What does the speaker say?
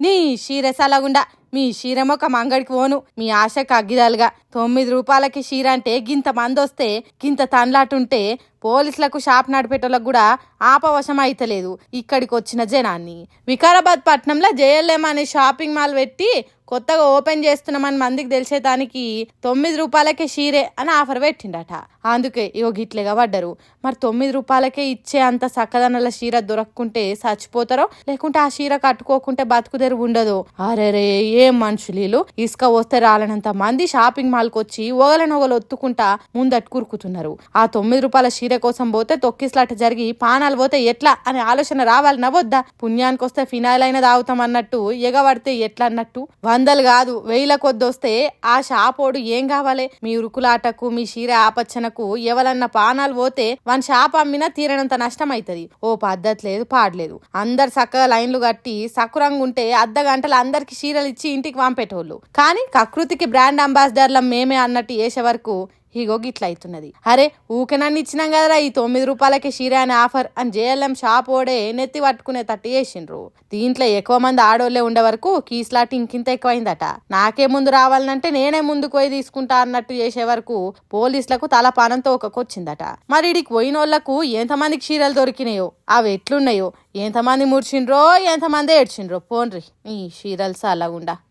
నీ షీరెసలాగుండా మీ షీరమొక మంగడికి పోను మీ ఆశకు అగ్గిదాలుగా 9 రూపాయలకి షీర అంటే గింత మంది వస్తే గింత తండ్లాటుంటే పోలీసులకు షాప్ నడిపేటోళ్ళకు కూడా ఆపవశం అయితలేదు ఇక్కడికి వచ్చిన జనాన్ని. వికారాబాద్ పట్టణంలో జేఎల్ఎం అనే షాపింగ్ మాల్ పెట్టి కొత్తగా ఓపెన్ చేస్తున్నామని మందికి తెలిసేదానికి 9 రూపాయలకే షీరే అని ఆఫర్ పెట్టిండట. అందుకే ఇగో గిట్లేగా పడ్డరు. మరి 9 రూపాయలకే ఇచ్చే అంత సక్కదనల షీర దొరక్కుంటే చచ్చిపోతారో లేకుంటే ఆ షీర కట్టుకోకుంటే బతుకుదెరు ఉండదు. అరేరే ఏం మనుషులు, ఇసుక వస్తే రాలనంత మంది షాపింగ్ మాల్కి వచ్చి ఒగలనొగలు ఒత్తుకుంటా ముందట్ కురుకుతున్నారు. ఆ 9 రూపాయల షీర కోసం పోతే తొక్కిసలాట జరిగి పానాలు పోతే ఎట్లా అనే ఆలోచన రావాలి నవ్వొద్దా? పుణ్యానికి వస్తే ఫినాయిల్ అయినా తాగుతాం అన్నట్టు ఎగబడితే ఎట్లా అన్నట్టు. వందలు కాదు 1000 కొద్దొస్తే ఆ షాపోడు ఏం కావాలి? మీ ఉరుకులాటకు మీ షీర ఆపచ్చనకు ఎవరన్నా పానాలు పోతే వన్ షాప్ అమ్మినా తీరనంత నష్టం అవుతుంది. ఓ పద్ధతి లేదు పాడలేదు. అందరు చక్కగా లైన్లు కట్టి సకురంగా ఉంటే అర్ధ గంటలు అందరికి షీరలు ఇచ్చి ఇంటికి పంపేటోళ్ళు. కానీ కకృతికి బ్రాండ్ అంబాసిడర్ల మేమే అన్నట్టు చేసే వరకు ఇగో గిట్ల అవుతున్నది. అరే ఊకెనన్ను ఇచ్చినాం కదరా ఈ 9 రూపాయలకి షీర అనే ఆఫర్ అని జేఎల్ఎం షాప్ ఓడే నెత్తి పట్టుకునే తట్టు చేసిండ్రు. దీంట్లో ఎక్కువ మంది ఆడోళ్లే ఉండే వరకు కీస్లాట్ ఇంకింత ఎక్కువైందట. నాకే ముందు రావాలనంటే నేనే ముందుకు పోయి తీసుకుంటా అన్నట్టు చేసే వరకు పోలీసులకు తల పానంతో ఒకకొచ్చిందట. మరి ఇడికి పోయినోళ్లకు ఎంతమందికి షీరలు దొరికినాయో, అవి ఎట్లున్నాయో, ఎంతమంది ముడిచిండ్రో ఎంతమంది ఏడ్చిండ్రో పోన్రి ఈ షీరల్స్ అలాగుండా.